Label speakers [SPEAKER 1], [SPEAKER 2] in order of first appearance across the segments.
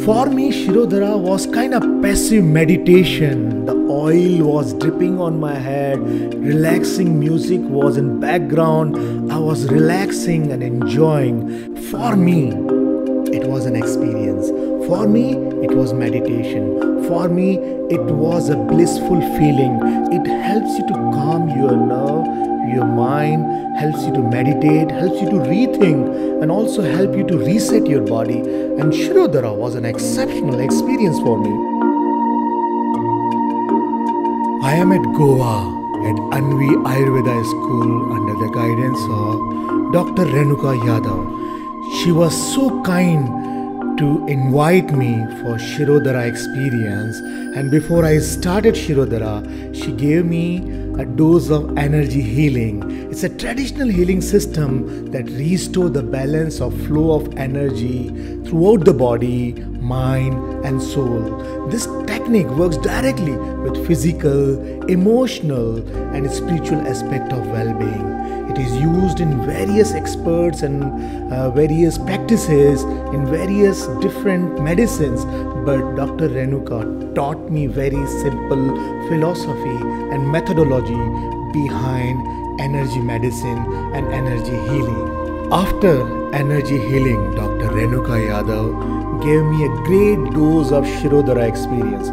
[SPEAKER 1] For me, Shirodhara was kind of passive meditation. The oil was dripping on my head, relaxing music was in background. I was relaxing and enjoying. For me, it was an experience. For me, it was meditation. For me, it was a blissful feeling. It helps you to calm your nerve, your mind, helps you to meditate, helps you to rethink, and also help you to reset your body. And Shirodhara was an exceptional experience for me. I am at Goa at Anvi Ayurveda School under the guidance of Dr. Renuka Yadav. She was so kind to invite me for Shirodhara experience, and before I started Shirodhara, she gave me a dose of energy healing. It's a traditional healing system that restores the balance of flow of energy throughout the body, mind and soul. This technique works directly with physical, emotional and spiritual aspect of well-being. It is used in various experts and various practices in various different medicines, but Dr. Renuka taught me very simple philosophy and methodology behind energy medicine and energy healing. After energy healing, Dr. Renuka Yadav gave me a great dose of Shirodhara experience.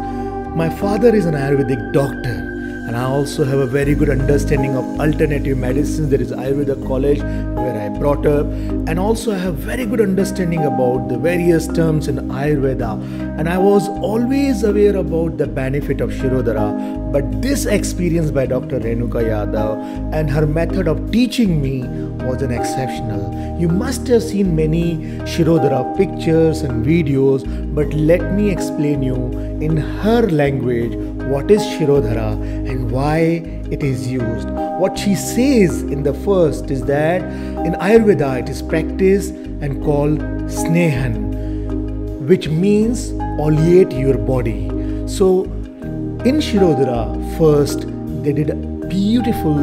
[SPEAKER 1] My father is an Ayurvedic doctor, and I also have a very good understanding of alternative medicines. There is Ayurveda college where I brought up, and also I have very good understanding about the various terms in Ayurveda, and I was always aware about the benefit of Shirodhara. But this experience by Dr. Renuka Yadav and her method of teaching me was an exceptional. You must have seen many Shirodhara pictures and videos, but let me explain you in her language what is Shirodhara and why it is used. What she says in the first is that in Ayurveda it is practiced and called Snehan, which means oleate your body. So in Shirodhara, first they did a beautiful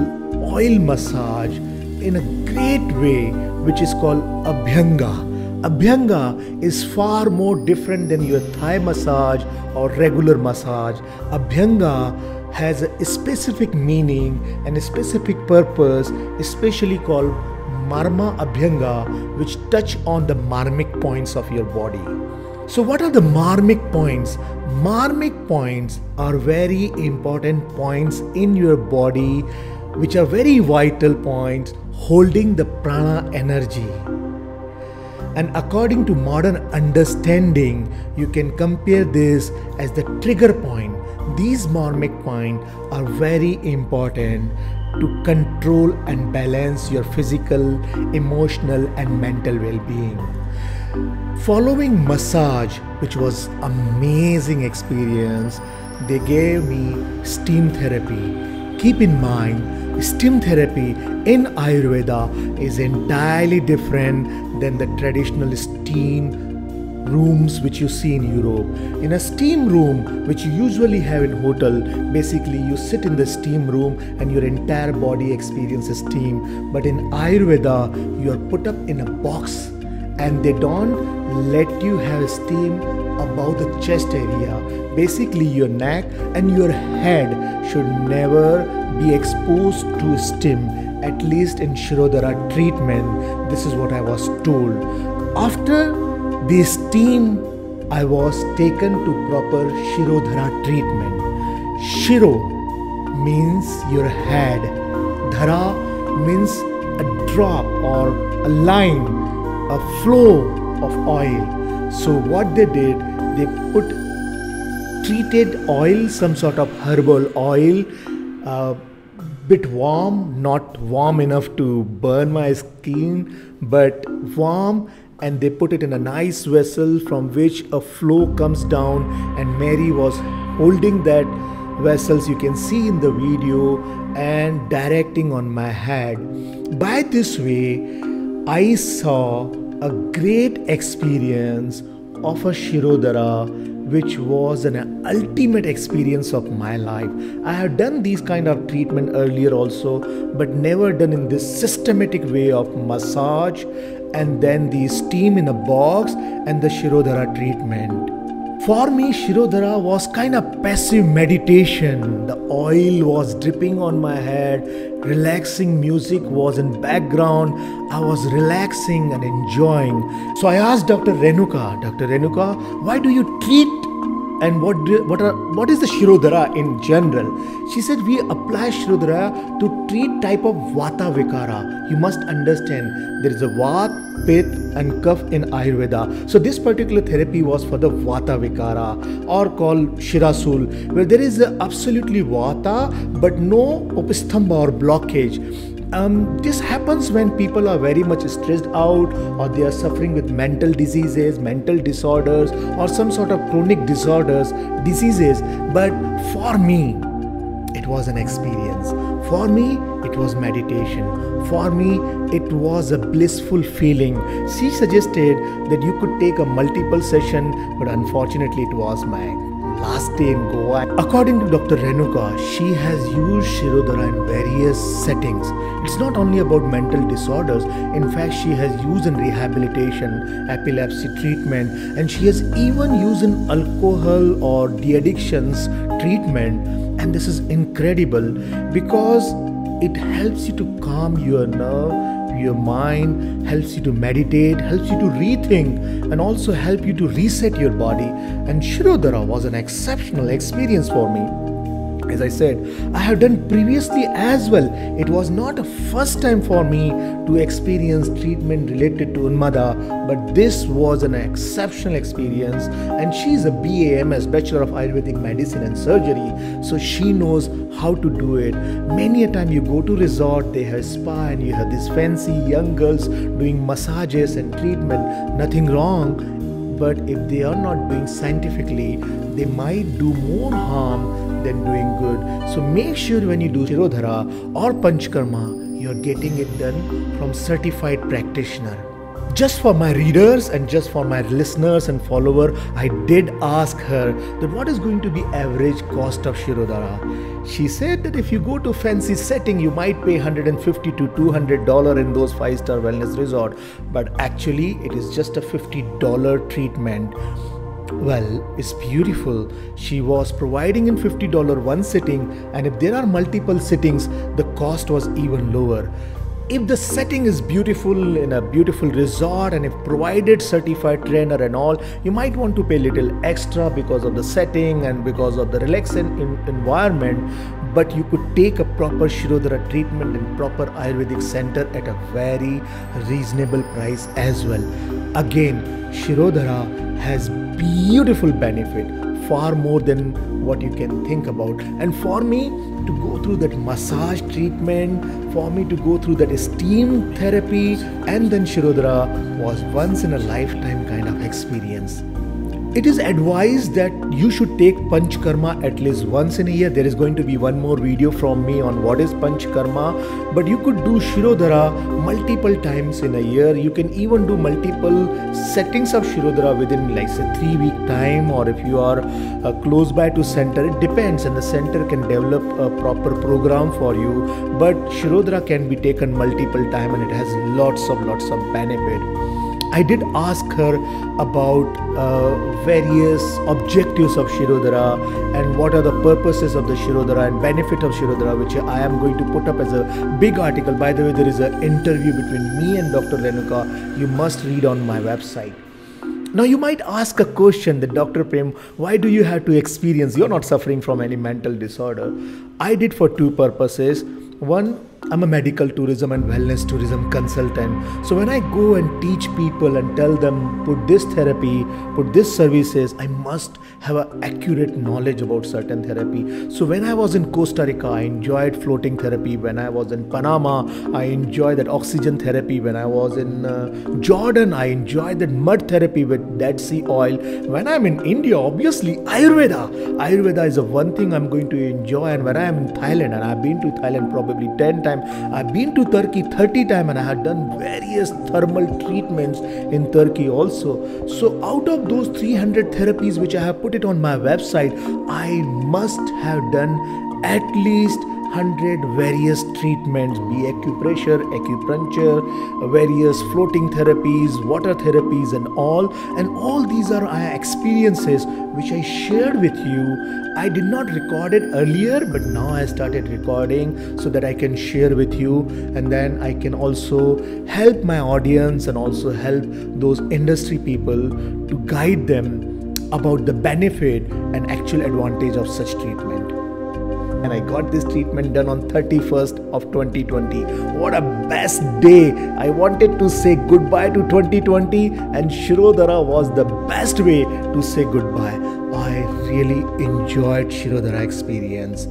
[SPEAKER 1] oil massage in a great way, which is called Abhyanga. Abhyanga is far more different than your Thai massage or regular massage. Abhyanga has a specific meaning and a specific purpose, especially called Marma Abhyanga, which touch on the marmic points of your body. So what are the marmic points? Marmic points are very important points in your body, which are very vital points holding the prana energy. And according to modern understanding, you can compare this as the trigger point. These marmic points are very important to control and balance your physical, emotional and mental well-being. Following massage, which was amazing experience, they gave me steam therapy. Keep in mind, steam therapy in Ayurveda is entirely different than the traditional steam rooms which you see in Europe. In a steam room, which you usually have in hotel, basically you sit in the steam room and your entire body experiences steam. But in Ayurveda, you are put up in a box and they don't let you have steam above the chest area. Basically your neck and your head should never be exposed to steam, at least in Shirodhara treatment. This is what I was told. After the steam, I was taken to proper Shirodhara treatment. Shiro means your head. Dhara means a drop or a line, a flow of oil. So what they did, they put treated oil, some sort of herbal oil, bit warm, not warm enough to burn my skin, but warm, and they put it in a nice vessel from which a flow comes down, and Mary was holding that vessels you can see in the video and directing on my head. By this way, I saw a great experience of a Shirodhara which was an ultimate experience of my life. I have done these kind of treatment earlier also, but never done in this systematic way of massage and then the steam in a box and the Shirodhara treatment. For me, Shirodhara was kind of passive meditation. The oil was dripping on my head, relaxing music was in background. I was relaxing and enjoying. So I asked Dr. Renuka, why do you treat and what is the Shirodhara in general? She said we apply Shirodhara to treat type of Vata Vikara. You must understand there is a Vat, Pitta and Kapha in Ayurveda. So this particular therapy was for the Vata Vikara or called Shirasul, where there is absolutely Vata but no Upasthamba or blockage. This happens when people are very much stressed out or they are suffering with mental diseases, mental disorders or some sort of chronic diseases. But for me, it was an experience. For me, it was meditation. For me, it was a blissful feeling. She suggested that you could take a multiple session, but unfortunately it was my last day in Goa. According to Dr. Renuka, she has used Shirodhara in various settings. It's not only about mental disorders. In fact, she has used in rehabilitation, epilepsy treatment, and she has even used in alcohol or de-addictions treatment. And this is incredible because it helps you to calm your nerve, your mind, helps you to meditate, helps you to rethink, and also help you to reset your body. And Shirodhara was an exceptional experience for me. As I said, I have done previously as well. It was not a first time for me to experience treatment related to Unmada, but this was an exceptional experience. And she is a BAMS, Bachelor of Ayurvedic Medicine and Surgery, so she knows how to do it. Many a time you go to resort, they have spa and you have these fancy young girls doing massages and treatment. Nothing wrong, but if they are not doing scientifically, they might do more harm than doing good. So make sure when you do Shirodhara or Panchkarma, you're getting it done from certified practitioner. Just for my readers and just for my listeners and follower, I did ask her that what is going to be average cost of Shirodhara. She said that if you go to fancy setting, you might pay $150 to $200 in those 5-star wellness resort, but actually it is just a $50 treatment. Well, it's beautiful. She was providing in $50 one sitting, and if there are multiple sittings, the cost was even lower. If the setting is beautiful in a beautiful resort and if provided certified trainer and all, you might want to pay a little extra because of the setting and because of the relaxing environment, but you could take a proper Shirodhara treatment in proper Ayurvedic center at a very reasonable price as well. Again, Shirodhara has beautiful benefit, far more than what you can think about. And for me to go through that massage treatment, for me to go through that steam therapy and then Shirodhara was once in a lifetime kind of experience. It is advised that you should take Panchkarma at least once in a year. There is going to be one more video from me on what is Panchkarma, but you could do Shirodhara multiple times in a year. You can even do multiple settings of Shirodhara within like say 3-week time, or if you are close by to center, it depends, and the center can develop a proper program for you. But Shirodhara can be taken multiple time and it has lots of benefit. I did ask her about various objectives of Shirodhara and what are the purposes of the Shirodhara and benefit of Shirodhara, which I am going to put up as a big article. By the way, there is an interview between me and Dr. Renuka. You must read on my website. Now you might ask a question that Dr. Prem, why do you have to experience? You're not suffering from any mental disorder. I did for two purposes. One, I'm a medical tourism and wellness tourism consultant. So when I go and teach people and tell them put this therapy, put this services, I must have an accurate knowledge about certain therapy. So when I was in Costa Rica, I enjoyed floating therapy. When I was in Panama, I enjoyed that oxygen therapy. When I was in Jordan, I enjoyed that mud therapy with Dead Sea oil. When I'm in India, obviously Ayurveda is the one thing I'm going to enjoy. And when I'm in Thailand, and I've been to Thailand probably 10 times time. I've been to Turkey 30 times and I have done various thermal treatments in Turkey also. So out of those 300 therapies which I have put it on my website, I must have done at least 100 various treatments, be acupressure, acupuncture, various floating therapies, water therapies and all these are experiences which I shared with you. I did not record it earlier, but now I started recording so that I can share with you, and then I can also help my audience and also help those industry people to guide them about the benefit and actual advantage of such treatment. And I got this treatment done on 31st of 2020. What a best day. I wanted to say goodbye to 2020, and Shirodhara was the best way to say goodbye. I really enjoyed Shirodhara experience.